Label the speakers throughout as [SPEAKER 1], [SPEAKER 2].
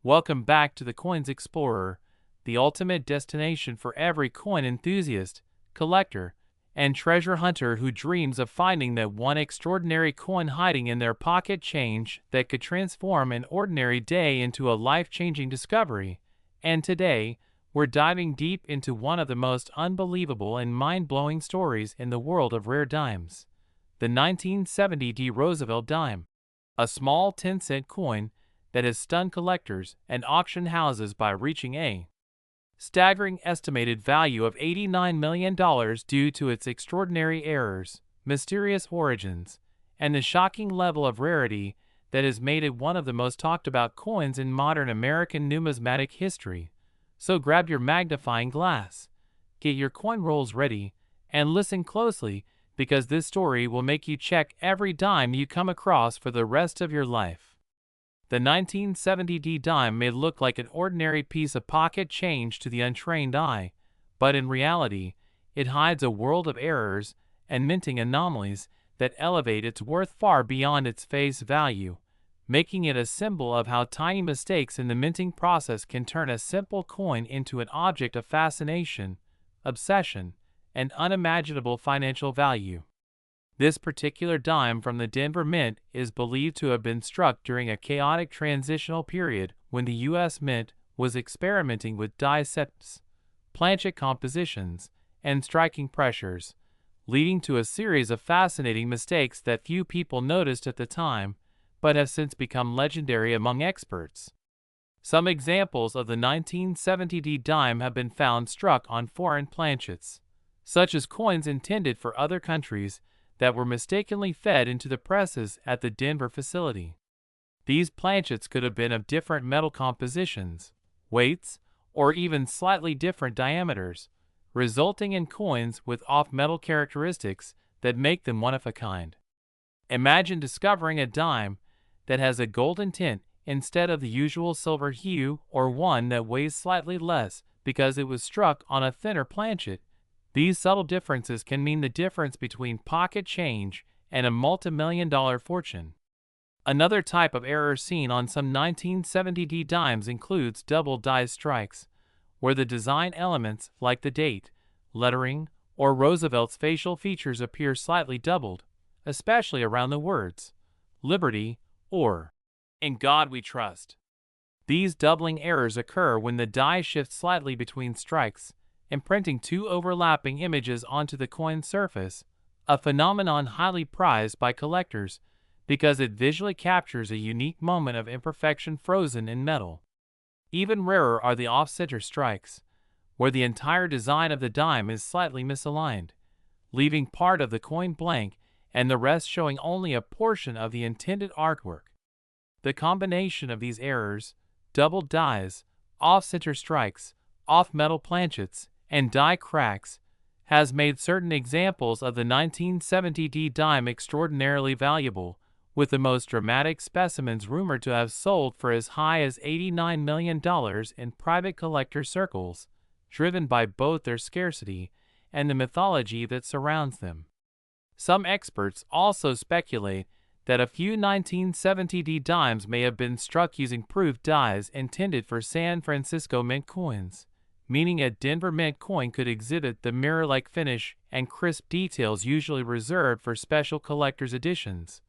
[SPEAKER 1] Welcome back to the Coins Explorer, the ultimate destination for every coin enthusiast, collector, and treasure hunter who dreams of finding that one extraordinary coin hiding in their pocket change that could transform an ordinary day into a life-changing discovery. And today, we're diving deep into one of the most unbelievable and mind-blowing stories in the world of rare dimes, the 1970 Roosevelt dime, a small 10-cent coin that has stunned collectors and auction houses by reaching a staggering estimated value of $89 million due to its extraordinary errors, mysterious origins, and the shocking level of rarity that has made it one of the most talked about coins in modern American numismatic history. So grab your magnifying glass, get your coin rolls ready, and listen closely, because this story will make you check every dime you come across for the rest of your life. The 1970 dime may look like an ordinary piece of pocket change to the untrained eye, but in reality, it hides a world of errors and minting anomalies that elevate its worth far beyond its face value, making it a symbol of how tiny mistakes in the minting process can turn a simple coin into an object of fascination, obsession, and unimaginable financial value. This particular dime from the Denver Mint is believed to have been struck during a chaotic transitional period when the U.S. Mint was experimenting with die sets, planchet compositions, and striking pressures, leading to a series of fascinating mistakes that few people noticed at the time, but have since become legendary among experts. Some examples of the 1970 dime have been found struck on foreign planchets, such as coins intended for other countries that were mistakenly fed into the presses at the Denver facility. These planchets could have been of different metal compositions, weights, or even slightly different diameters, resulting in coins with off-metal characteristics that make them one of a kind. Imagine discovering a dime that has a golden tint instead of the usual silver hue, or one that weighs slightly less because it was struck on a thinner planchet. These subtle differences can mean the difference between pocket change and a multi-million-dollar fortune. Another type of error seen on some 1970 dimes includes double die strikes, where the design elements like the date, lettering, or Roosevelt's facial features appear slightly doubled, especially around the words "Liberty" or "In God We Trust." These doubling errors occur when the die shifts slightly between strikes, imprinting two overlapping images onto the coin surface, a phenomenon highly prized by collectors because it visually captures a unique moment of imperfection frozen in metal. Even rarer are the off-center strikes, where the entire design of the dime is slightly misaligned, leaving part of the coin blank and the rest showing only a portion of the intended artwork. The combination of these errors, doubled dies, off-center strikes, off-metal planchets, and die cracks, has made certain examples of the 1970 dime extraordinarily valuable, with the most dramatic specimens rumored to have sold for as high as $89 million in private collector circles, driven by both their scarcity and the mythology that surrounds them. Some experts also speculate that a few 1970 dimes may have been struck using proof dies intended for San Francisco Mint coins, meaning a Denver Mint coin could exhibit the mirror-like finish and crisp details usually reserved for special collector's editions,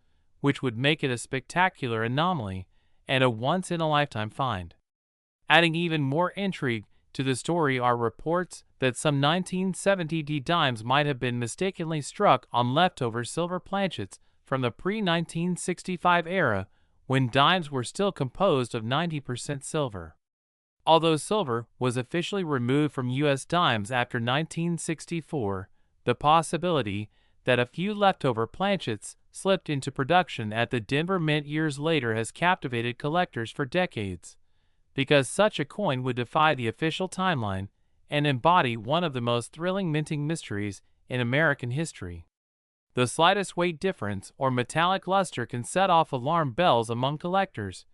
[SPEAKER 1] which would make it a spectacular anomaly and a once-in-a-lifetime find. Adding even more intrigue to the story are reports that some 1970 dimes might have been mistakenly struck on leftover silver planchets from the pre-1965 era, when dimes were still composed of 90% silver. Although silver was officially removed from U.S. dimes after 1964, the possibility that a few leftover planchets slipped into production at the Denver Mint years later has captivated collectors for decades, because such a coin would defy the official timeline and embody one of the most thrilling minting mysteries in American history. The slightest weight difference or metallic luster can set off alarm bells among collectors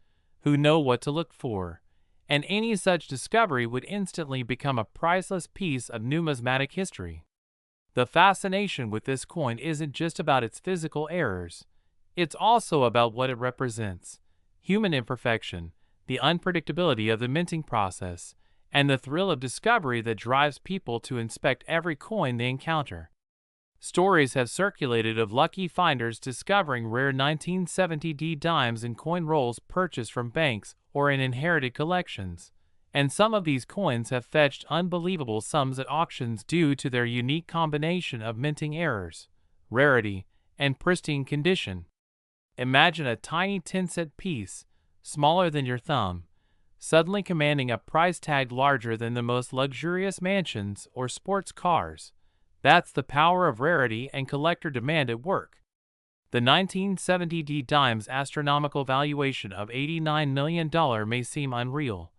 [SPEAKER 1] who know what to look for, and any such discovery would instantly become a priceless piece of numismatic history. The fascination with this coin isn't just about its physical errors, it's also about what it represents: human imperfection, the unpredictability of the minting process, and the thrill of discovery that drives people to inspect every coin they encounter. Stories have circulated of lucky finders discovering rare 1970 dimes in coin rolls purchased from banks or in inherited collections, and some of these coins have fetched unbelievable sums at auctions due to their unique combination of minting errors, rarity, and pristine condition. Imagine a tiny 10-cent piece, smaller than your thumb, suddenly commanding a price tag larger than the most luxurious mansions or sports cars. That's the power of rarity and collector demand at work. The 1970 dime's astronomical valuation of $89 million may seem unreal,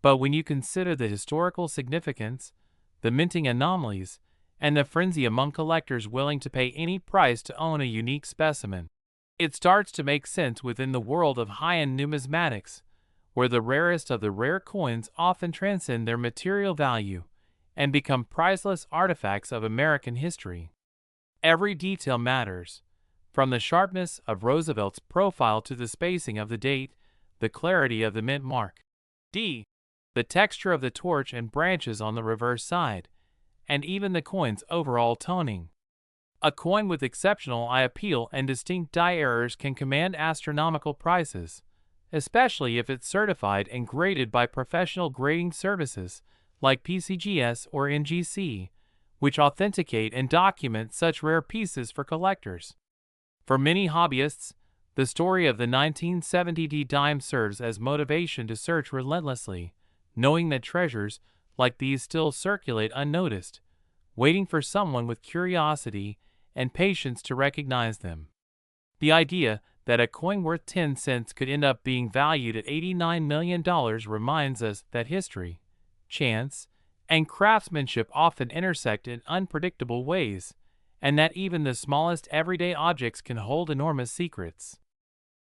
[SPEAKER 1] but when you consider the historical significance, the minting anomalies, and the frenzy among collectors willing to pay any price to own a unique specimen, it starts to make sense within the world of high-end numismatics, where the rarest of the rare coins often transcend their material value and become priceless artifacts of American history. Every detail matters, from the sharpness of Roosevelt's profile to the spacing of the date, the clarity of the mint mark, the texture of the torch and branches on the reverse side, and even the coin's overall toning. A coin with exceptional eye appeal and distinct die errors can command astronomical prices, especially if it's certified and graded by professional grading services like PCGS or NGC, which authenticate and document such rare pieces for collectors. For many hobbyists, the story of the 1970 dime serves as motivation to search relentlessly, knowing that treasures like these still circulate unnoticed, waiting for someone with curiosity and patience to recognize them. The idea that a coin worth 10 cents could end up being valued at $89 million reminds us that history, chance, and craftsmanship often intersect in unpredictable ways, and that even the smallest everyday objects can hold enormous secrets.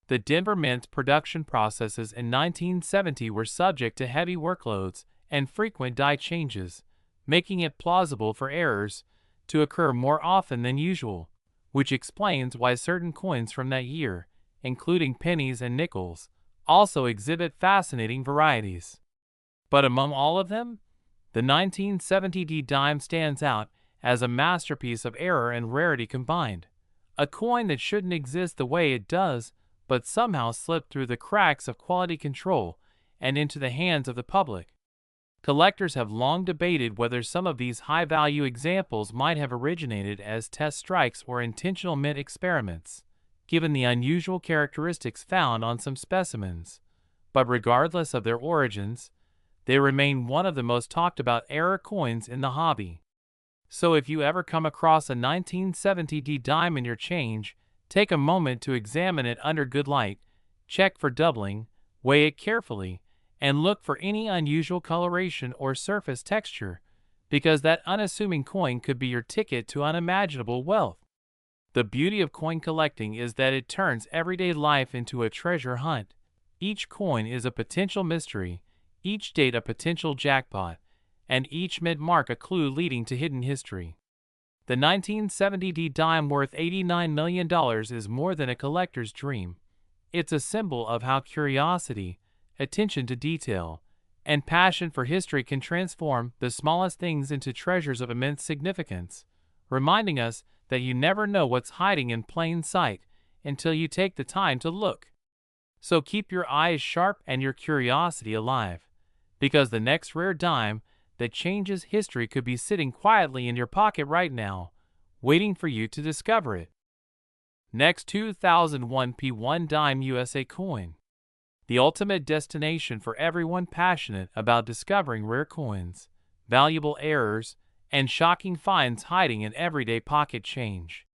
[SPEAKER 1] The Denver Mint's production processes in 1970 were subject to heavy workloads and frequent die changes, making it plausible for errors to occur more often than usual, which explains why certain coins from that year, including pennies and nickels, also exhibit fascinating varieties. But among all of them, the 1970 dime stands out as a masterpiece of error and rarity combined, a coin that shouldn't exist the way it does, but somehow slipped through the cracks of quality control and into the hands of the public. Collectors have long debated whether some of these high-value examples might have originated as test strikes or intentional mint experiments, given the unusual characteristics found on some specimens. But regardless of their origins, they remain one of the most talked about error coins in the hobby. So if you ever come across a 1970 dime in your change, take a moment to examine it under good light, check for doubling, weigh it carefully, and look for any unusual coloration or surface texture, because that unassuming coin could be your ticket to unimaginable wealth. The beauty of coin collecting is that it turns everyday life into a treasure hunt. Each coin is a potential mystery, each date a potential jackpot, and each mint mark a clue leading to hidden history. The 1970 dime worth $89 million is more than a collector's dream. It's a symbol of how curiosity, attention to detail, and passion for history can transform the smallest things into treasures of immense significance, reminding us that you never know what's hiding in plain sight until you take the time to look. So keep your eyes sharp and your curiosity alive, because the next rare dime that changes history could be sitting quietly in your pocket right now, waiting for you to discover it. Next, 2001 P1 dime USA coin. The ultimate destination for everyone passionate about discovering rare coins, valuable errors, and shocking finds hiding in everyday pocket change.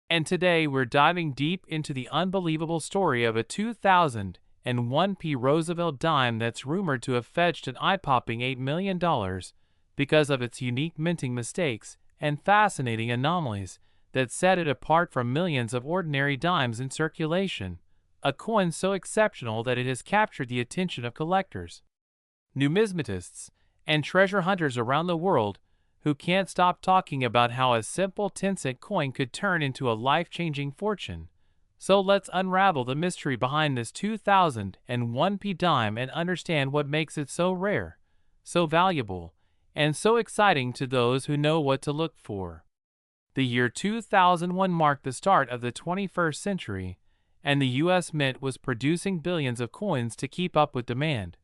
[SPEAKER 1] And today we're diving deep into the unbelievable story of a 2001 P Roosevelt dime that's rumored to have fetched an eye-popping $8 million because of its unique minting mistakes and fascinating anomalies that set it apart from millions of ordinary dimes in circulation, a coin so exceptional that it has captured the attention of collectors, numismatists, and treasure hunters around the world who can't stop talking about how a simple 10-cent coin could turn into a life-changing fortune. So let's unravel the mystery behind this 2001 dime and understand what makes it so rare, so valuable, and so exciting to those who know what to look for. The year 2001 marked the start of the 21st century, and the U.S. Mint was producing billions of coins to keep up with demand.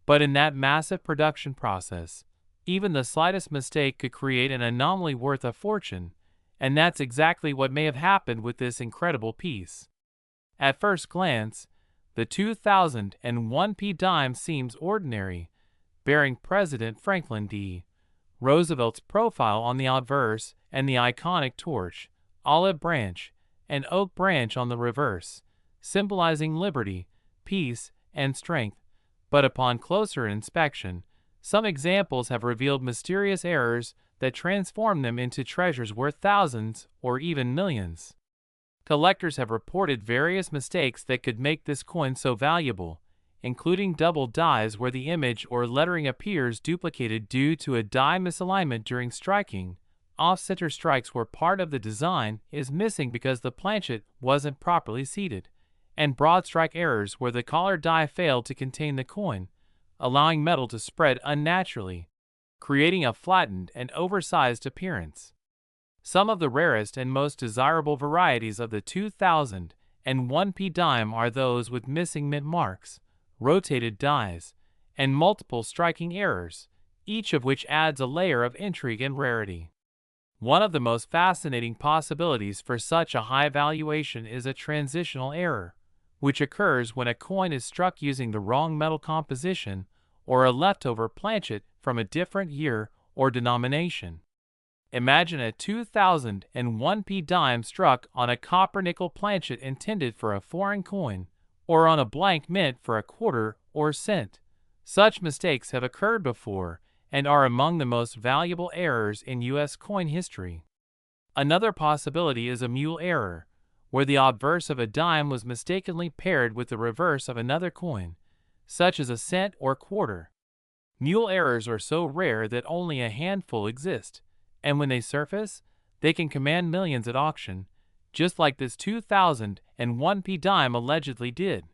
[SPEAKER 1] But in that massive production process, even the slightest mistake could create an anomaly worth a fortune, and that's exactly what may have happened with this incredible piece. At first glance, the 2001 dime seems ordinary, bearing President Franklin D. Roosevelt's profile on the obverse and the iconic torch, olive branch, and oak branch on the reverse, symbolizing liberty, peace, and strength. But upon closer inspection, some examples have revealed mysterious errors that transform them into treasures worth thousands or even millions. Collectors have reported various mistakes that could make this coin so valuable, including double dies where the image or lettering appears duplicated due to a die misalignment during striking, off-center strikes where part of the design is missing because the planchet wasn't properly seated, and broad strike errors where the collar die failed to contain the coin, allowing metal to spread unnaturally, creating a flattened and oversized appearance. Some of the rarest and most desirable varieties of the 2001 dime are those with missing mint marks, rotated dies, and multiple striking errors, each of which adds a layer of intrigue and rarity. One of the most fascinating possibilities for such a high valuation is a transitional error, which occurs when a coin is struck using the wrong metal composition or a leftover planchet from a different year or denomination. Imagine a 2001 dime struck on a copper-nickel planchet intended for a foreign coin, or on a blank mint for a quarter or cent. Such mistakes have occurred before and are among the most valuable errors in U.S. coin history. Another possibility is a mule error, where the obverse of a dime was mistakenly paired with the reverse of another coin, such as a cent or quarter. Mule errors are so rare that only a handful exist, and when they surface, they can command millions at auction, just like this 2001 dime allegedly did.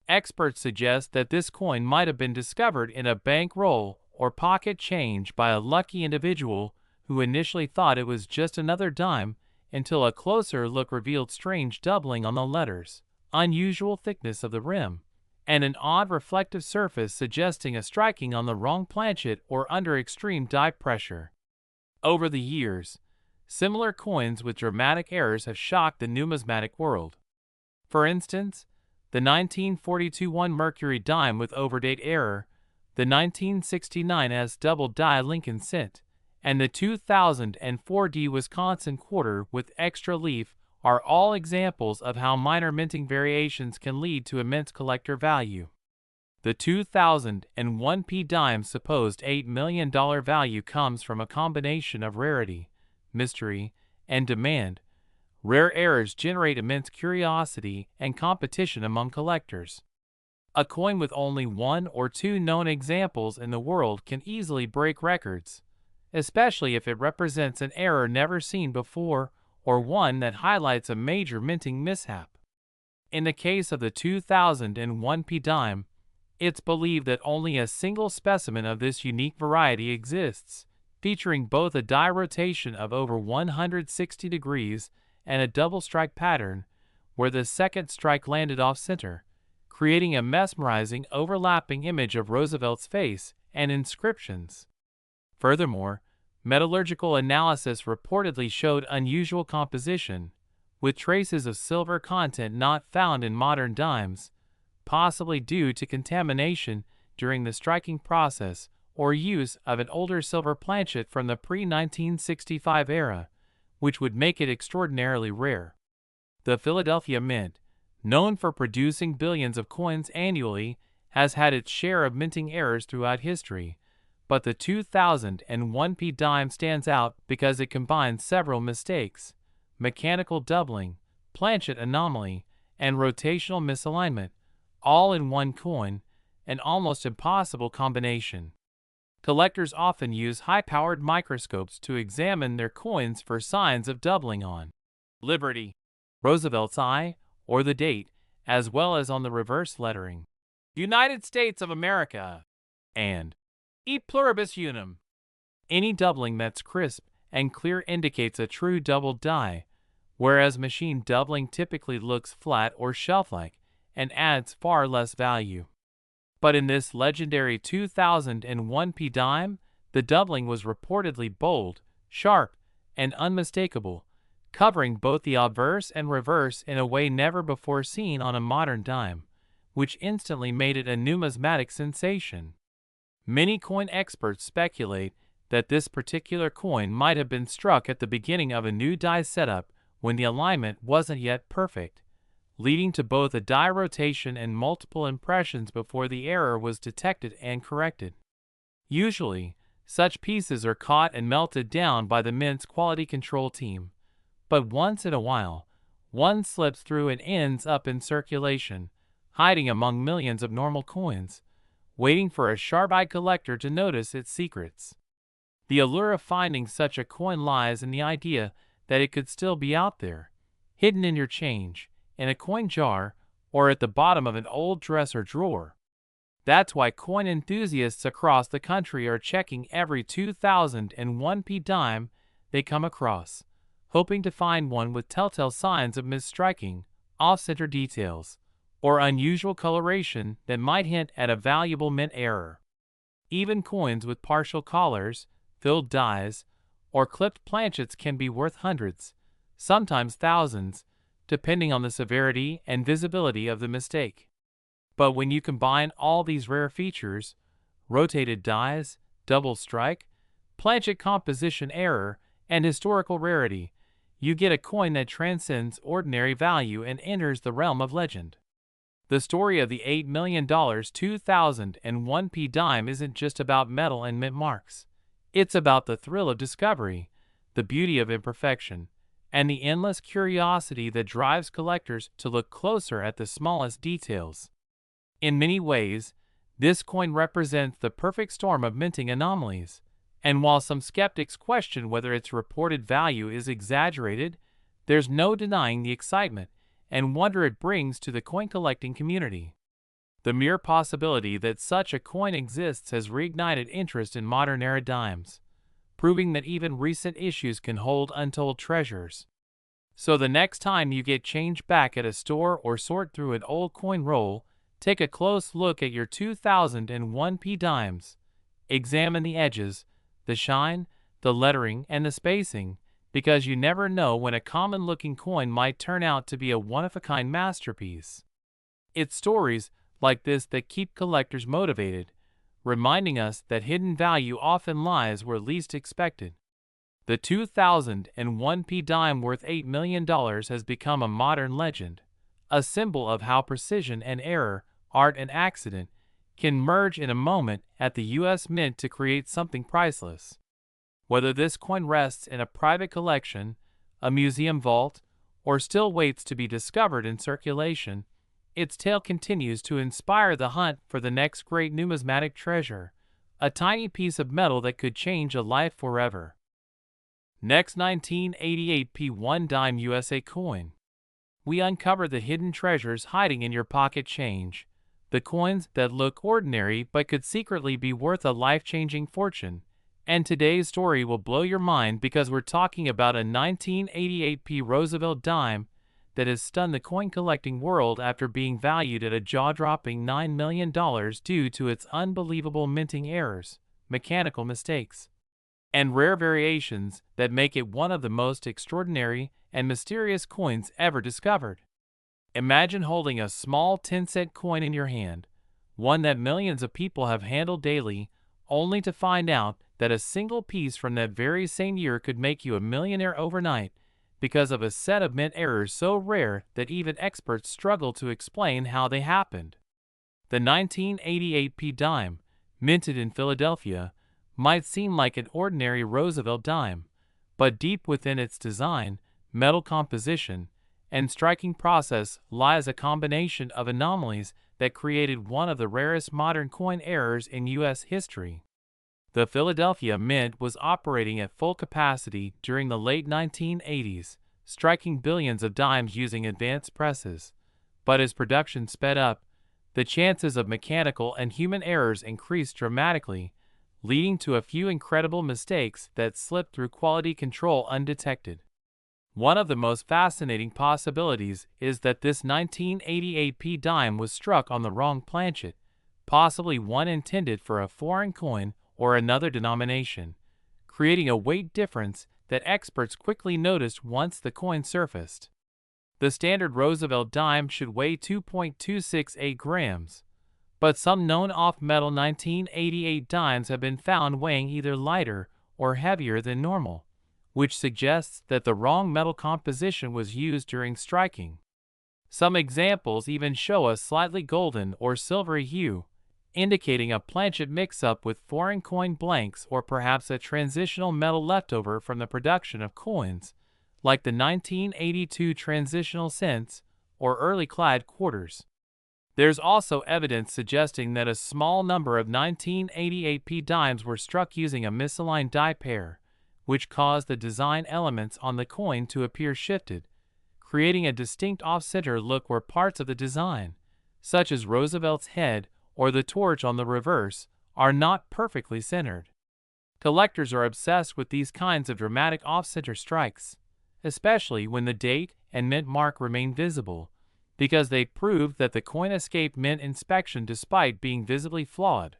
[SPEAKER 1] Experts suggest that this coin might have been discovered in a bankroll or pocket change by a lucky individual who initially thought it was just another dime until a closer look revealed strange doubling on the letters, unusual thickness of the rim, and an odd reflective surface suggesting a striking on the wrong planchet or under extreme die pressure. Over the years, similar coins with dramatic errors have shocked the numismatic world. For instance, the 1942 1 Mercury dime with overdate error, the 1969 S double die Lincoln cent, and the 2004 D Wisconsin quarter with extra leaf are all examples of how minor minting variations can lead to immense collector value. The 2001 dime's supposed $8 million value comes from a combination of rarity, mystery, and demand. Rare errors generate immense curiosity and competition among collectors. A coin with only one or two known examples in the world can easily break records, especially if it represents an error never seen before or one that highlights a major minting mishap. In the case of the 2001 dime, it's believed that only a single specimen of this unique variety exists, featuring both a die rotation of over 160 degrees and a double strike pattern, where the second strike landed off-center, creating a mesmerizing overlapping image of Roosevelt's face and inscriptions. Furthermore, metallurgical analysis reportedly showed unusual composition, with traces of silver content not found in modern dimes, possibly due to contamination during the striking process or use of an older silver planchet from the pre-1965 era, which would make it extraordinarily rare. The Philadelphia Mint, known for producing billions of coins annually, has had its share of minting errors throughout history, but the 2001 dime stands out because it combines several mistakes: mechanical doubling, planchet anomaly, and rotational misalignment, all in one coin, an almost impossible combination. Collectors often use high-powered microscopes to examine their coins for signs of doubling on Liberty, Roosevelt's eye, or the date, as well as on the reverse lettering. United States of America and E pluribus unum. Any doubling that's crisp and clear indicates a true double die, whereas machine doubling typically looks flat or shelf-like and adds far less value. But in this legendary 2001p dime, the doubling was reportedly bold, sharp, and unmistakable, covering both the obverse and reverse in a way never before seen on a modern dime, which instantly made it a numismatic sensation. Many coin experts speculate that this particular coin might have been struck at the beginning of a new die setup when the alignment wasn't yet perfect, leading to both a die rotation and multiple impressions before the error was detected and corrected. Usually, such pieces are caught and melted down by the mint's quality control team, but once in a while, one slips through and ends up in circulation, hiding among millions of normal coins, waiting for a sharp-eyed collector to notice its secrets. The allure of finding such a coin lies in the idea that it could still be out there, hidden in your change, in a coin jar, or at the bottom of an old dresser drawer. That's why coin enthusiasts across the country are checking every 2001p dime they come across, hoping to find one with telltale signs of misstriking, off-center details, or unusual coloration that might hint at a valuable mint error. Even coins with partial collars, filled dies, or clipped planchets can be worth hundreds, sometimes thousands, depending on the severity and visibility of the mistake. But when you combine all these rare features, rotated dies, double strike, planchet composition error, and historical rarity, you get a coin that transcends ordinary value and enters the realm of legend. The story of the $8 million 2001p dime isn't just about metal and mint marks. It's about the thrill of discovery, the beauty of imperfection, and the endless curiosity that drives collectors to look closer at the smallest details. In many ways, this coin represents the perfect storm of minting anomalies, and while some skeptics question whether its reported value is exaggerated, there's no denying the excitement and wonder it brings to the coin collecting community. The mere possibility that such a coin exists has reignited interest in modern era dimes, proving that even recent issues can hold untold treasures. So the next time you get change back at a store or sort through an old coin roll, take a close look at your 2001p dimes. Examine the edges, the shine, the lettering, and the spacing, because you never know when a common-looking coin might turn out to be a one-of-a-kind masterpiece. It's stories like this that keep collectors motivated, reminding us that hidden value often lies where least expected. The 2001p dime worth $8 million has become a modern legend, a symbol of how precision and error, art and accident, can merge in a moment at the U.S. Mint to create something priceless. Whether this coin rests in a private collection, a museum vault, or still waits to be discovered in circulation, its tale continues to inspire the hunt for the next great numismatic treasure, a tiny piece of metal that could change a life forever. Next, 1988p 1 dime USA coin. We uncover the hidden treasures hiding in your pocket change, the coins that look ordinary but could secretly be worth a life-changing fortune. And today's story will blow your mind because we're talking about a 1988p Roosevelt dime that has stunned the coin collecting world after being valued at a jaw-dropping $9 million due to its unbelievable minting errors, mechanical mistakes, and rare variations that make it one of the most extraordinary and mysterious coins ever discovered. Imagine holding a small 10-cent coin in your hand, one that millions of people have handled daily, only to find out that a single piece from that very same year could make you a millionaire overnight because of a set of mint errors so rare that even experts struggle to explain how they happened. The 1988p dime, minted in Philadelphia, might seem like an ordinary Roosevelt dime, but deep within its design, metal composition, and striking process lies a combination of anomalies that created one of the rarest modern coin errors in U.S. history. The Philadelphia Mint was operating at full capacity during the late 1980s, striking billions of dimes using advanced presses. But as production sped up, the chances of mechanical and human errors increased dramatically, leading to a few incredible mistakes that slipped through quality control undetected. One of the most fascinating possibilities is that this 1988p dime was struck on the wrong planchet, possibly one intended for a foreign coin or another denomination, creating a weight difference that experts quickly noticed once the coin surfaced. The standard Roosevelt dime should weigh 2.268 grams, but some known off-metal 1988 dimes have been found weighing either lighter or heavier than normal, which suggests that the wrong metal composition was used during striking. Some examples even show a slightly golden or silvery hue, indicating a planchet mix-up with foreign coin blanks or perhaps a transitional metal leftover from the production of coins, like the 1982 transitional cents or early clad quarters. There's also evidence suggesting that a small number of 1988p dimes were struck using a misaligned die pair, which caused the design elements on the coin to appear shifted, creating a distinct off-center look where parts of the design, such as Roosevelt's head or the torch on the reverse, are not perfectly centered. Collectors are obsessed with these kinds of dramatic off-center strikes, especially when the date and mint mark remain visible, because they prove that the coin escaped mint inspection despite being visibly flawed.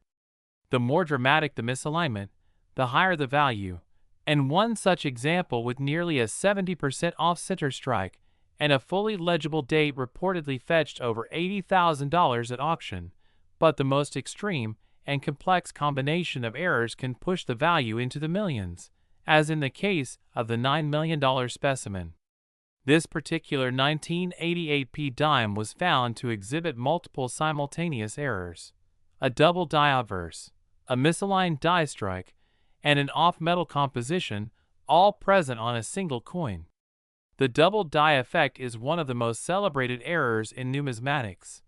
[SPEAKER 1] The more dramatic the misalignment, the higher the value, and one such example with nearly a 70% off-center strike and a fully legible date reportedly fetched over $80,000 at auction, but the most extreme and complex combination of errors can push the value into the millions, as in the case of the $9 million specimen. This particular 1988p dime was found to exhibit multiple simultaneous errors: a double die obverse, a misaligned die strike, and an off-metal composition, all present on a single coin. The double die effect is one of the most celebrated errors in numismatics,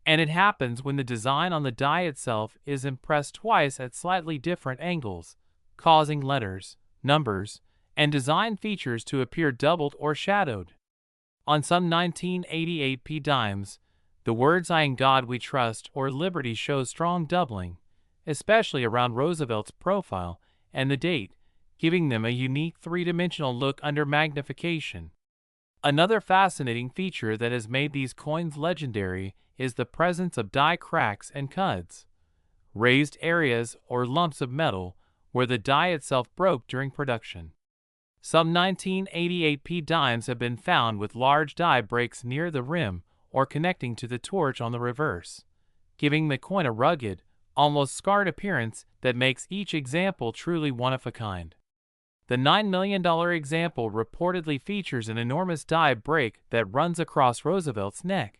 [SPEAKER 1] and it happens when the design on the die itself is impressed twice at slightly different angles, causing letters, numbers, and design features to appear doubled or shadowed. On some 1988p dimes, the words "I in God we trust" or "Liberty" show strong doubling, especially around Roosevelt's profile and the date, giving them a unique three-dimensional look under magnification. Another fascinating feature that has made these coins legendary is the presence of die cracks and cuds, raised areas or lumps of metal where the die itself broke during production. Some 1988p dimes have been found with large die breaks near the rim or connecting to the torch on the reverse, giving the coin a rugged, almost scarred appearance that makes each example truly one of a kind. The $9 million example reportedly features an enormous die break that runs across Roosevelt's neck,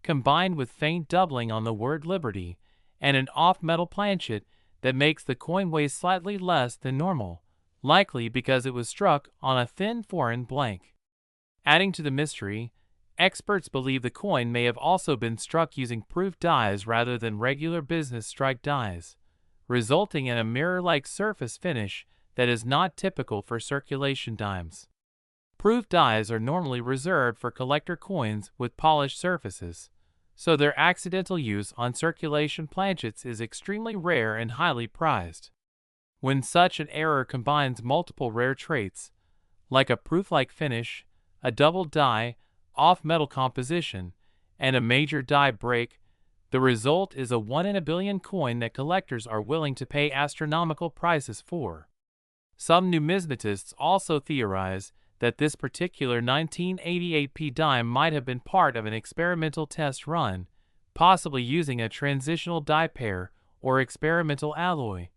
[SPEAKER 1] combined with faint doubling on the word "Liberty" and an off-metal planchet that makes the coin weigh slightly less than normal, likely because it was struck on a thin foreign blank. Adding to the mystery, experts believe the coin may have also been struck using proof dies rather than regular business strike dies, resulting in a mirror-like surface finish that is not typical for circulation dimes. Proof dies are normally reserved for collector coins with polished surfaces, so their accidental use on circulation planchets is extremely rare and highly prized. When such an error combines multiple rare traits, like a proof-like finish, a double die, off-metal composition, and a major die break, the result is a 1 in a billion coin that collectors are willing to pay astronomical prices for. Some numismatists also theorize that this particular 1988p dime might have been part of an experimental test run, possibly using a transitional die pair or experimental alloy,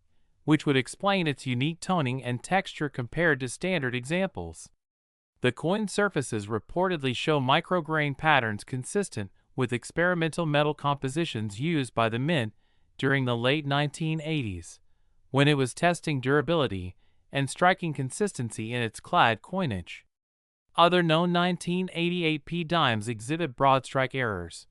[SPEAKER 1] which would explain its unique toning and texture compared to standard examples. The coin surfaces reportedly show micrograin patterns consistent with experimental metal compositions used by the Mint during the late 1980s, when it was testing durability and striking consistency in its clad coinage. Other known 1988p dimes exhibit broad strike errors,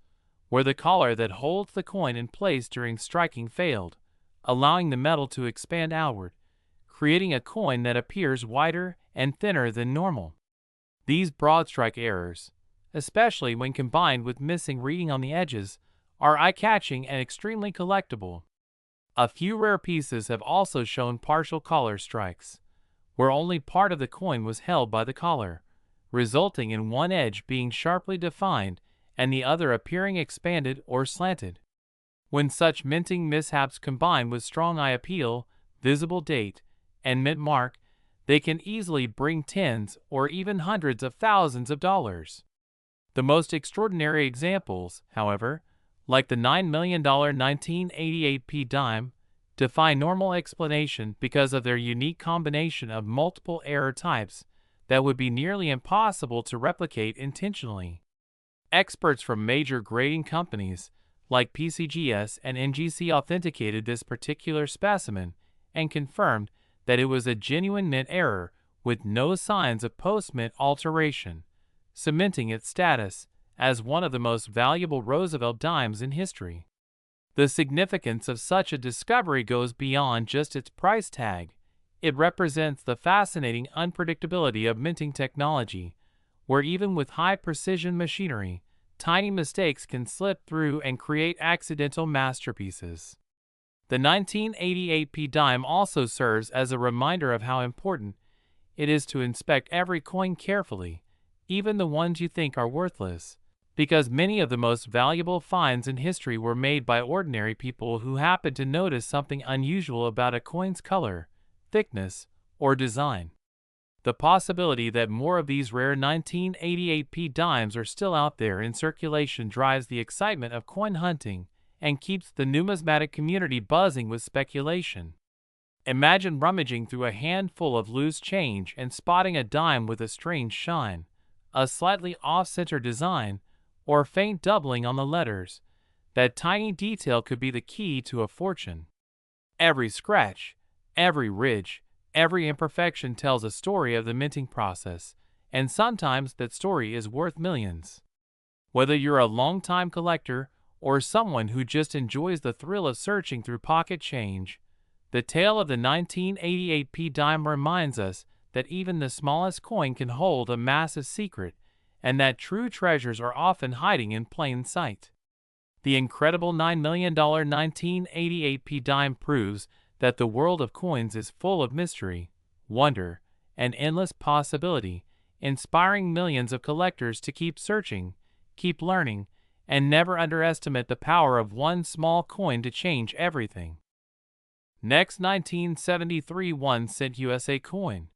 [SPEAKER 1] where the collar that holds the coin in place during striking failed, allowing the metal to expand outward, creating a coin that appears wider and thinner than normal. These broad strike errors, especially when combined with missing reading on the edges, are eye-catching and extremely collectible. A few rare pieces have also shown partial collar strikes, where only part of the coin was held by the collar, resulting in one edge being sharply defined and the other appearing expanded or slanted. When such minting mishaps combine with strong eye appeal, visible date, and mint mark, they can easily bring tens or even hundreds of thousands of dollars. The most extraordinary examples, however, like the $9 million 1988p dime, defy normal explanation because of their unique combination of multiple error types that would be nearly impossible to replicate intentionally. Experts from major grading companies like PCGS and NGC authenticated this particular specimen and confirmed that it was a genuine mint error with no signs of post-mint alteration, cementing its status as one of the most valuable Roosevelt dimes in history. The significance of such a discovery goes beyond just its price tag. It represents the fascinating unpredictability of minting technology, where even with high-precision machinery, tiny mistakes can slip through and create accidental masterpieces. The 1988p dime also serves as a reminder of how important it is to inspect every coin carefully, even the ones you think are worthless, because many of the most valuable finds in history were made by ordinary people who happened to notice something unusual about a coin's color, thickness, or design. The possibility that more of these rare 1988p dimes are still out there in circulation drives the excitement of coin hunting and keeps the numismatic community buzzing with speculation. Imagine rummaging through a handful of loose change and spotting a dime with a strange shine, a slightly off-center design, or faint doubling on the letters. That tiny detail could be the key to a fortune. Every scratch, every ridge, every imperfection tells a story of the minting process, and sometimes that story is worth millions. Whether you're a long-time collector or someone who just enjoys the thrill of searching through pocket change, the tale of the 1988p dime reminds us that even the smallest coin can hold a massive secret, and that true treasures are often hiding in plain sight. The incredible $9 million 1988p dime proves that the world of coins is full of mystery, wonder, and endless possibility, inspiring millions of collectors to keep searching, keep learning, and never underestimate the power of one small coin to change everything. Next, 1973 1-cent USA coin.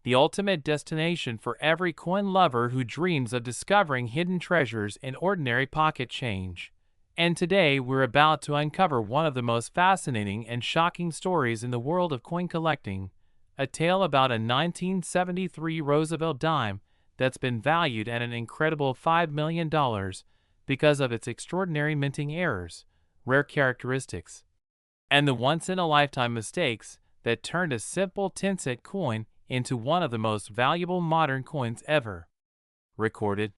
[SPEAKER 1] The ultimate destination for every coin lover who dreams of discovering hidden treasures in ordinary pocket change. And today we're about to uncover one of the most fascinating and shocking stories in the world of coin collecting, a tale about a 1973 Roosevelt dime that's been valued at an incredible $5 million because of its extraordinary minting errors, rare characteristics, and the once-in-a-lifetime mistakes that turned a simple 10-cent coin into one of the most valuable modern coins ever recorded.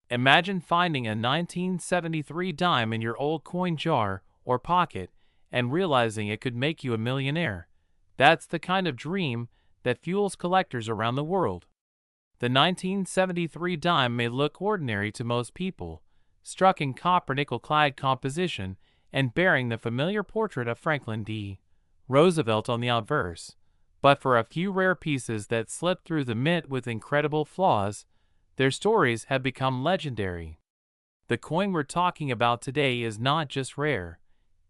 [SPEAKER 1] Imagine finding a 1973 dime in your old coin jar or pocket and realizing it could make you a millionaire. That's the kind of dream that fuels collectors around the world. The 1973 dime may look ordinary to most people, struck in copper nickel-clad composition and bearing the familiar portrait of Franklin D. Roosevelt on the obverse. But for a few rare pieces that slip through the mint with incredible flaws, their stories have become legendary. The coin we're talking about today is not just rare.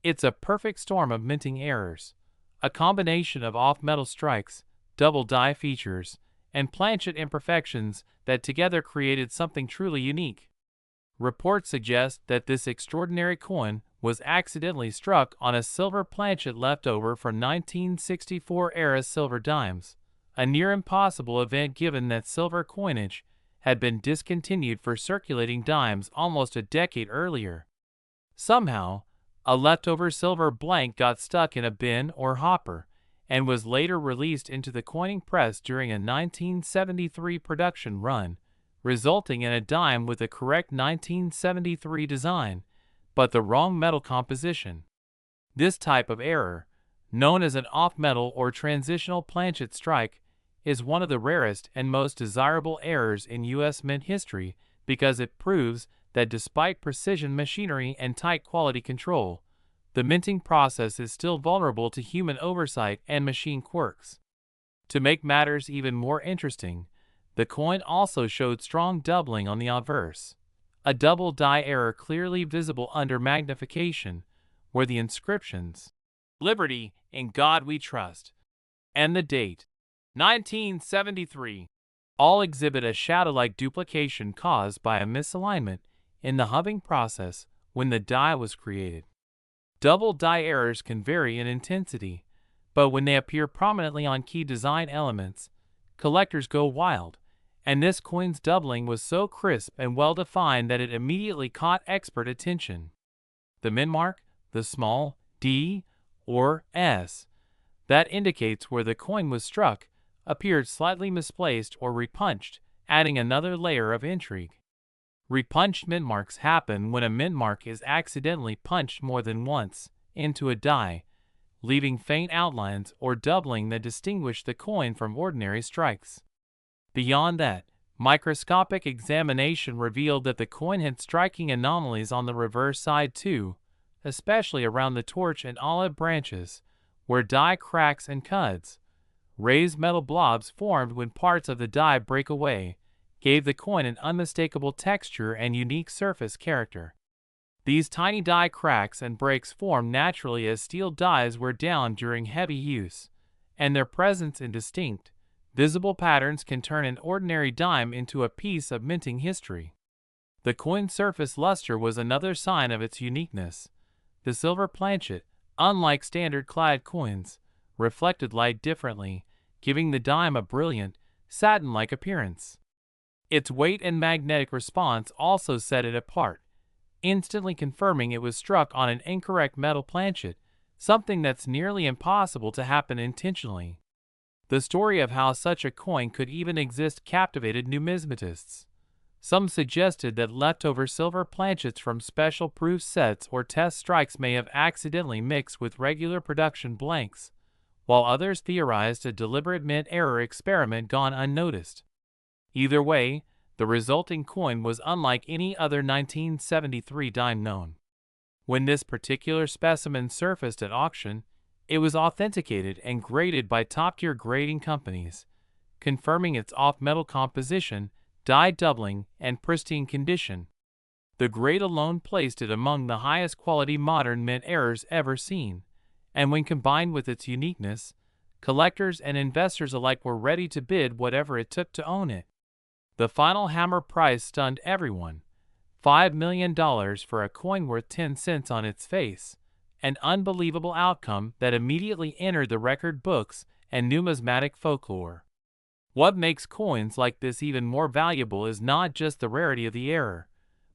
[SPEAKER 1] It's a perfect storm of minting errors, a combination of off-metal strikes, double die features, and planchet imperfections that together created something truly unique. Reports suggest that this extraordinary coin was accidentally struck on a silver planchet left over from 1964-era silver dimes, a near impossible event given that silver coinage had been discontinued for circulating dimes almost a decade earlier. Somehow, a leftover silver blank got stuck in a bin or hopper and was later released into the coining press during a 1973 production run, resulting in a dime with the correct 1973 design, but the wrong metal composition. This type of error, known as an off-metal or transitional planchet strike, is one of the rarest and most desirable errors in U.S. mint history because it proves that despite precision machinery and tight quality control, the minting process is still vulnerable to human oversight and machine quirks. To make matters even more interesting, the coin also showed strong doubling on the obverse, a double die error clearly visible under magnification, where the inscriptions, "Liberty, in God we trust," and the date, 1973, all exhibit a shadow-like duplication caused by a misalignment in the hubbing process when the die was created. Double die errors can vary in intensity, but when they appear prominently on key design elements, collectors go wild, and this coin's doubling was so crisp and well-defined that it immediately caught expert attention. The mint mark, the small d or s, that indicates where the coin was struck, appeared slightly misplaced or repunched, adding another layer of intrigue. Repunched mint marks happen when a mint mark is accidentally punched more than once into a die, leaving faint outlines or doubling that distinguish the coin from ordinary strikes. Beyond that, microscopic examination revealed that the coin had striking anomalies on the reverse side too, especially around the torch and olive branches, where die cracks and cuds, raised metal blobs formed when parts of the die break away, gave the coin an unmistakable texture and unique surface character. These tiny die cracks and breaks form naturally as steel dies wear down during heavy use, and their presence in distinct, visible patterns can turn an ordinary dime into a piece of minting history. The coin's surface luster was another sign of its uniqueness. The silver planchet, unlike standard clad coins, reflected light differently, giving the dime a brilliant, satin-like appearance. Its weight and magnetic response also set it apart, instantly confirming it was struck on an incorrect metal planchet, something that's nearly impossible to happen intentionally. The story of how such a coin could even exist captivated numismatists. Some suggested that leftover silver planchets from special proof sets or test strikes may have accidentally mixed with regular production blanks, while others theorized a deliberate mint error experiment gone unnoticed. Either way, the resulting coin was unlike any other 1973 dime known. When this particular specimen surfaced at auction, it was authenticated and graded by top-tier grading companies, confirming its off-metal composition, die doubling, and pristine condition. The grade alone placed it among the highest quality modern mint errors ever seen, and when combined with its uniqueness, collectors and investors alike were ready to bid whatever it took to own it. The final hammer price stunned everyone, $5 million for a coin worth 10 cents on its face, an unbelievable outcome that immediately entered the record books and numismatic folklore. What makes coins like this even more valuable is not just the rarity of the error,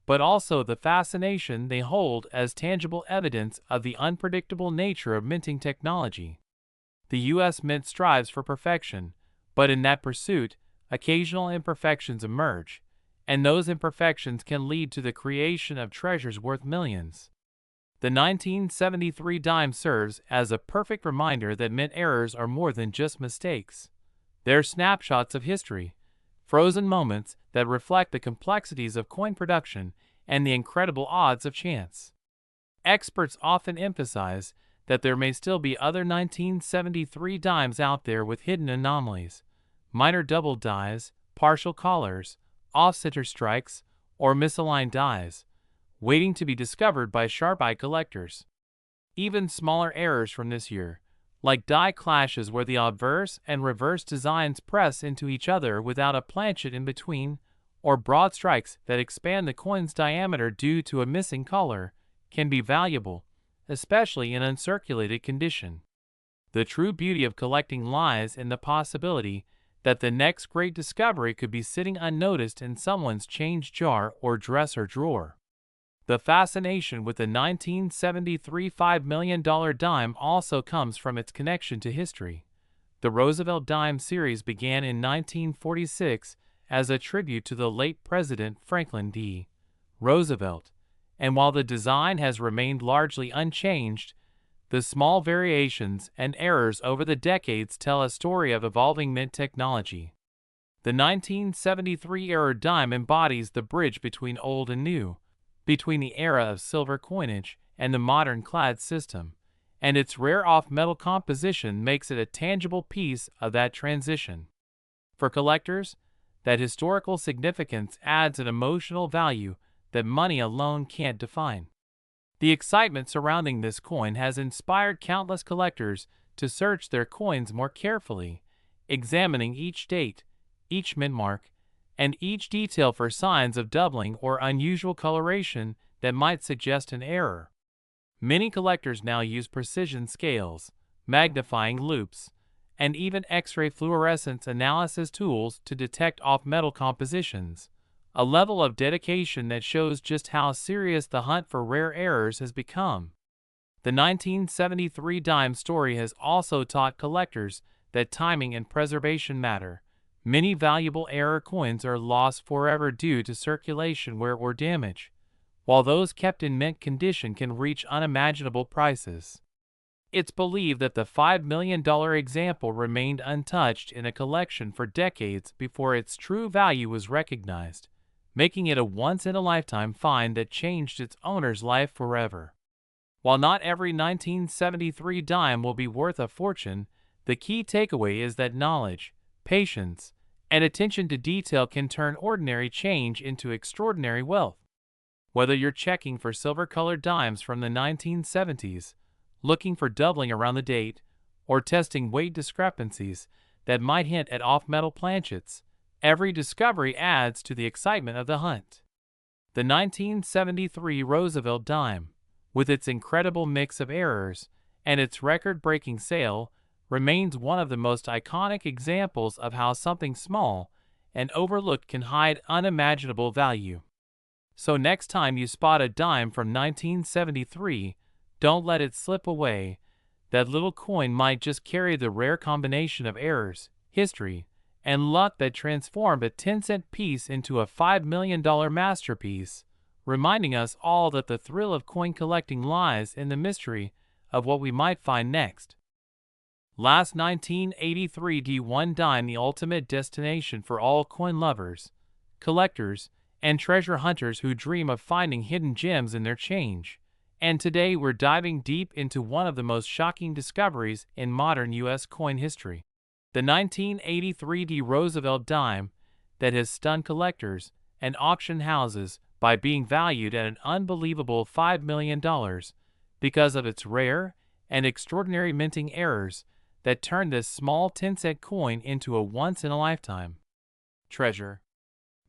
[SPEAKER 1] but also the fascination they hold as tangible evidence of the unpredictable nature of minting technology. The U.S. Mint strives for perfection, but in that pursuit, occasional imperfections emerge, and those imperfections can lead to the creation of treasures worth millions. The 1973 dime serves as a perfect reminder that mint errors are more than just mistakes. They're snapshots of history, frozen moments that reflect the complexities of coin production and the incredible odds of chance. Experts often emphasize that there may still be other 1973 dimes out there with hidden anomalies, minor double dies, partial collars, off-center strikes, or misaligned dies, waiting to be discovered by sharp-eyed collectors. Even smaller errors from this year, like die clashes where the obverse and reverse designs press into each other without a planchet in between, or broad strikes that expand the coin's diameter due to a missing collar, can be valuable, especially in uncirculated condition. The true beauty of collecting lies in the possibility that the next great discovery could be sitting unnoticed in someone's change jar or dresser drawer. The fascination with the 1973 $5 million dime also comes from its connection to history. The Roosevelt Dimes series began in 1946 as a tribute to the late President Franklin D. Roosevelt, and while the design has remained largely unchanged, The small variations and errors over the decades tell a story of evolving mint technology. The 1973-era dime embodies the bridge between old and new, between the era of silver coinage and the modern clad system, and its rare off-metal composition makes it a tangible piece of that transition. For collectors, that historical significance adds an emotional value that money alone can't define. The excitement surrounding this coin has inspired countless collectors to search their coins more carefully, examining each date, each mint mark, and each detail for signs of doubling or unusual coloration that might suggest an error. Many collectors now use precision scales, magnifying loops, and even X-ray fluorescence analysis tools to detect off-metal compositions, a level of dedication that shows just how serious the hunt for rare errors has become. The 1973 dime story has also taught collectors that timing and preservation matter. Many valuable error coins are lost forever due to circulation wear or damage, while those kept in mint condition can reach unimaginable prices. It's believed that the $5 million example remained untouched in a collection for decades before its true value was recognized, making it a once-in-a-lifetime find that changed its owner's life forever. While not every 1973 dime will be worth a fortune, the key takeaway is that knowledge, patience, and attention to detail can turn ordinary change into extraordinary wealth. Whether you're checking for silver-colored dimes from the 1970s, looking for doubling around the date, or testing weight discrepancies that might hint at off-metal planchets, every discovery adds to the excitement of the hunt. The 1973 Roosevelt Dime, with its incredible mix of errors and its record-breaking sale, remains one of the most iconic examples of how something small and overlooked can hide unimaginable value. So next time you spot a dime from 1973, don't let it slip away. That little coin might just carry the rare combination of errors, history, and luck that transformed a 10-cent piece into a $5 million masterpiece, reminding us all that the thrill of coin collecting lies in the mystery of what we might find next. Last 1983 D1 dime, the ultimate destination for all coin lovers, collectors, and treasure hunters who dream of finding hidden gems in their change. And today we're diving deep into one of the most shocking discoveries in modern U.S. coin history. The 1983 D Roosevelt dime that has stunned collectors and auction houses by being valued at an unbelievable $5 million because of its rare and extraordinary minting errors that turned this small 10-cent coin into a once-in-a-lifetime treasure.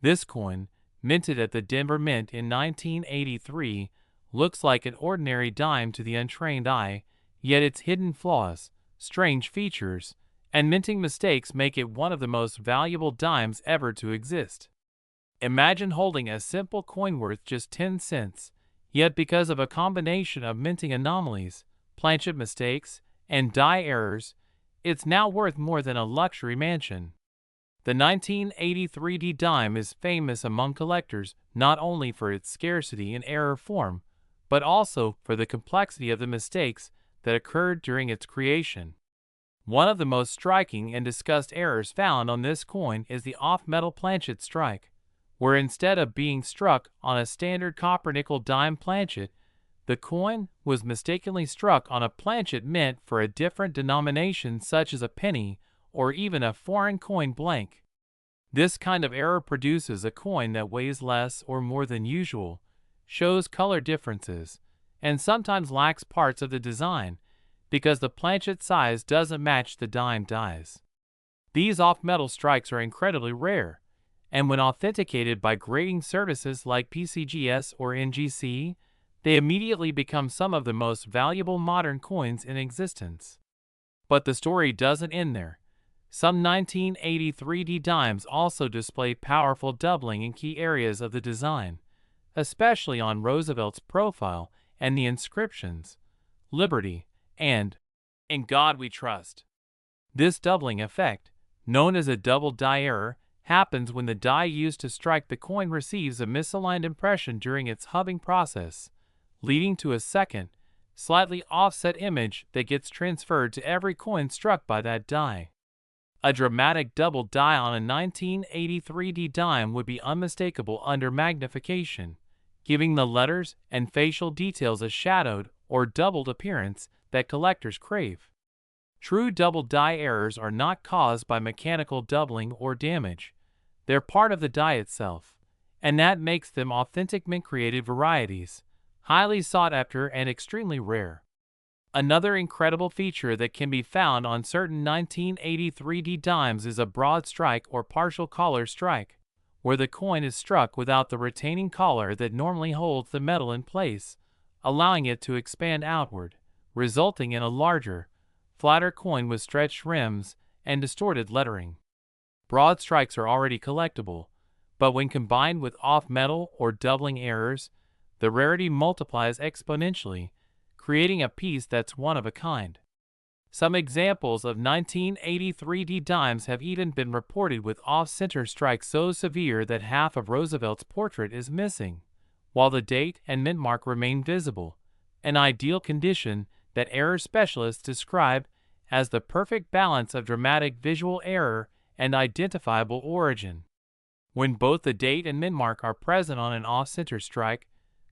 [SPEAKER 1] This coin, minted at the Denver Mint in 1983, looks like an ordinary dime to the untrained eye, yet its hidden flaws, strange features, and minting mistakes make it one of the most valuable dimes ever to exist. Imagine holding a simple coin worth just 10 cents, yet because of a combination of minting anomalies, planchet mistakes, and die errors, it's now worth more than a luxury mansion. The 1983 D dime is famous among collectors not only for its scarcity in error form, but also for the complexity of the mistakes that occurred during its creation. One of the most striking and discussed errors found on this coin is the off-metal planchet strike, where instead of being struck on a standard copper-nickel dime planchet, the coin was mistakenly struck on a planchet meant for a different denomination such as a penny or even a foreign coin blank. This kind of error produces a coin that weighs less or more than usual, shows color differences, and sometimes lacks parts of the design because the planchet size doesn't match the dime dies. These off-metal strikes are incredibly rare, and when authenticated by grading services like PCGS or NGC, they immediately become some of the most valuable modern coins in existence. But the story doesn't end there. Some 1983 D dimes also display powerful doubling in key areas of the design, especially on Roosevelt's profile and the inscriptions, "Liberty" and "In God We Trust." This doubling effect, known as a double die error, happens when the die used to strike the coin receives a misaligned impression during its hubbing process, leading to a second, slightly offset image that gets transferred to every coin struck by that die. A dramatic double die on a 1983 dime would be unmistakable under magnification, giving the letters and facial details a shadowed or doubled appearance that collectors crave. True double die errors are not caused by mechanical doubling or damage. They're part of the die itself, and that makes them authentic mint-created varieties, highly sought after and extremely rare. Another incredible feature that can be found on certain 1983 dimes is a broad strike or partial collar strike, where the coin is struck without the retaining collar that normally holds the metal in place, allowing it to expand outward, resulting in a larger, flatter coin with stretched rims and distorted lettering. Broad strikes are already collectible, but when combined with off-metal or doubling errors, the rarity multiplies exponentially, creating a piece that's one of a kind. Some examples of 1983 dimes have even been reported with off-center strikes so severe that half of Roosevelt's portrait is missing, while the date and mint mark remain visible, an ideal condition that error specialists describe as the perfect balance of dramatic visual error and identifiable origin. When both the date and mint mark are present on an off-center strike,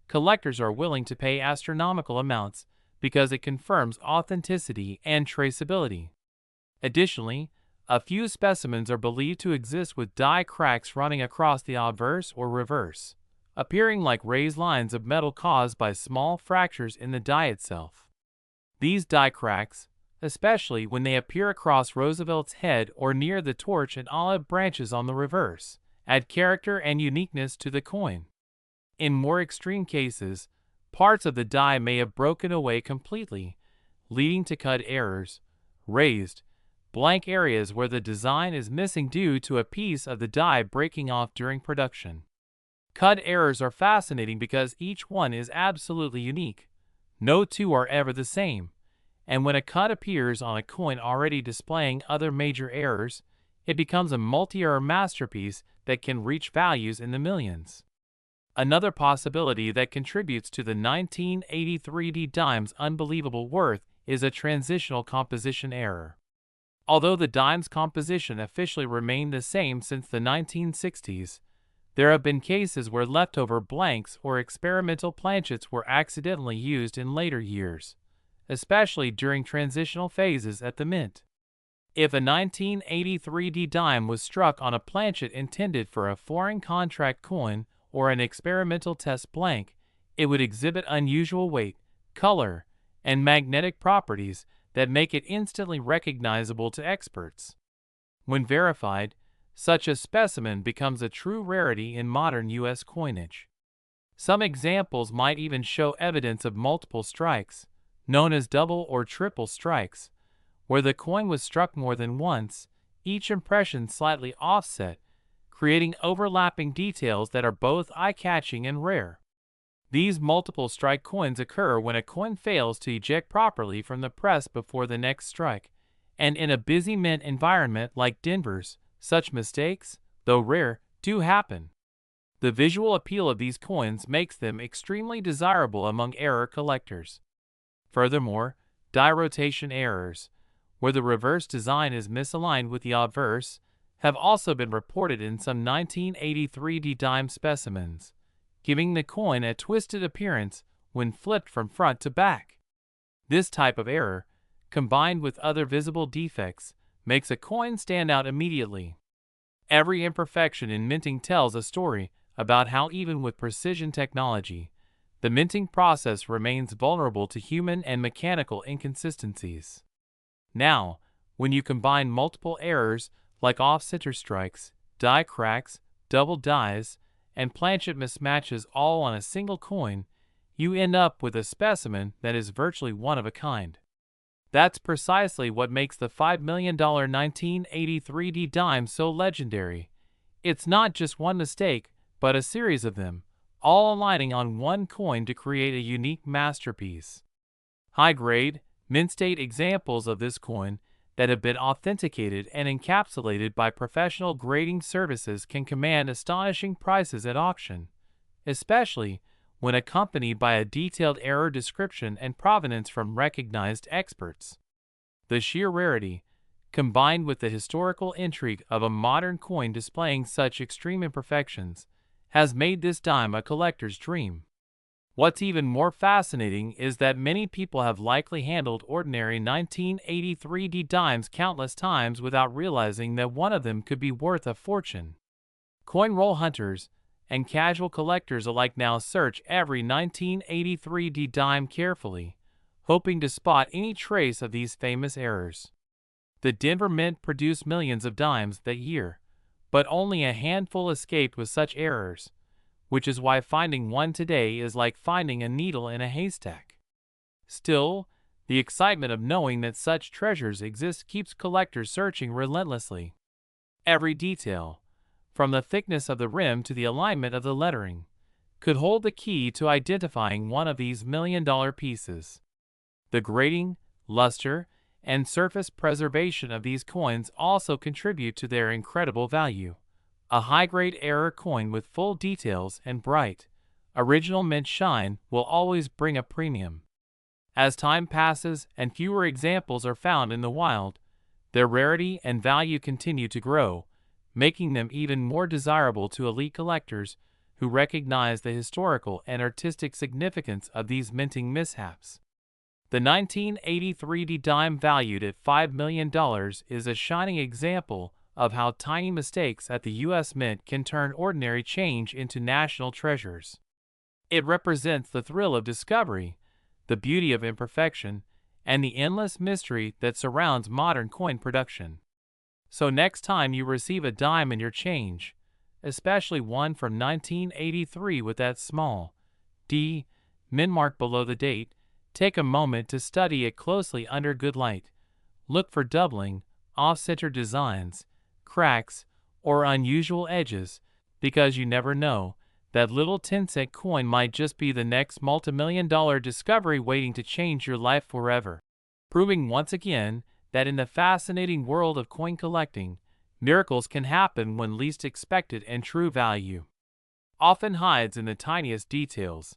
[SPEAKER 1] collectors are willing to pay astronomical amounts because it confirms authenticity and traceability. Additionally, a few specimens are believed to exist with die cracks running across the obverse or reverse, appearing like raised lines of metal caused by small fractures in the die itself. These die cracks, especially when they appear across Roosevelt's head or near the torch and olive branches on the reverse, add character and uniqueness to the coin. In more extreme cases, parts of the die may have broken away completely, leading to cut errors, raised, blank areas where the design is missing due to a piece of the die breaking off during production. Cut errors are fascinating because each one is absolutely unique. No two are ever the same, and when a cut appears on a coin already displaying other major errors, it becomes a multi-error masterpiece that can reach values in the millions. Another possibility that contributes to the 1983 dime's unbelievable worth is a transitional composition error. Although the dime's composition officially remained the same since the 1960s, there have been cases where leftover blanks or experimental planchets were accidentally used in later years, especially during transitional phases at the mint. If a 1983 dime was struck on a planchet intended for a foreign contract coin or an experimental test blank, it would exhibit unusual weight, color, and magnetic properties that make it instantly recognizable to experts. When verified, such a specimen becomes a true rarity in modern U.S. coinage. Some examples might even show evidence of multiple strikes, known as double or triple strikes, where the coin was struck more than once, each impression slightly offset, creating overlapping details that are both eye-catching and rare. These multiple strike coins occur when a coin fails to eject properly from the press before the next strike, and in a busy mint environment like Denver's, such mistakes, though rare, do happen. The visual appeal of these coins makes them extremely desirable among error collectors. Furthermore, die rotation errors, where the reverse design is misaligned with the obverse, have also been reported in some 1983 dime specimens, giving the coin a twisted appearance when flipped from front to back. This type of error, combined with other visible defects, makes a coin stand out immediately. Every imperfection in minting tells a story about how even with precision technology, the minting process remains vulnerable to human and mechanical inconsistencies. Now, when you combine multiple errors like off-center strikes, die cracks, double dies, and planchet mismatches all on a single coin, you end up with a specimen that is virtually one of a kind. That's precisely what makes the $5 million 1983 dime so legendary. It's not just one mistake, but a series of them, all aligning on one coin to create a unique masterpiece. High-grade, mint-state examples of this coin that have been authenticated and encapsulated by professional grading services can command astonishing prices at auction, especially when accompanied by a detailed error description and provenance from recognized experts. The sheer rarity, combined with the historical intrigue of a modern coin displaying such extreme imperfections, has made this dime a collector's dream. What's even more fascinating is that many people have likely handled ordinary 1983 dimes countless times without realizing that one of them could be worth a fortune. Coin roll hunters and casual collectors alike now search every 1983 dime carefully, hoping to spot any trace of these famous errors. The Denver Mint produced millions of dimes that year, but only a handful escaped with such errors, which is why finding one today is like finding a needle in a haystack. Still, the excitement of knowing that such treasures exist keeps collectors searching relentlessly. Every detail, from the thickness of the rim to the alignment of the lettering, could hold the key to identifying one of these million-dollar pieces. The grading, luster, and surface preservation of these coins also contribute to their incredible value. A high-grade error coin with full details and bright, original mint shine will always bring a premium. As time passes and fewer examples are found in the wild, their rarity and value continue to grow, making them even more desirable to elite collectors who recognize the historical and artistic significance of these minting mishaps. The 1983 dime valued at $5 million is a shining example of how tiny mistakes at the U.S. Mint can turn ordinary change into national treasures. It represents the thrill of discovery, the beauty of imperfection, and the endless mystery that surrounds modern coin production. So next time you receive a dime in your change, especially one from 1983 with that small D mint mark below the date, take a moment to study it closely under good light. Look for doubling, off-center designs, cracks, or unusual edges, because you never know, that little 10-cent coin might just be the next multimillion-dollar discovery waiting to change your life forever. Proving once again that in the fascinating world of coin collecting, miracles can happen when least expected and true value often hides in the tiniest details.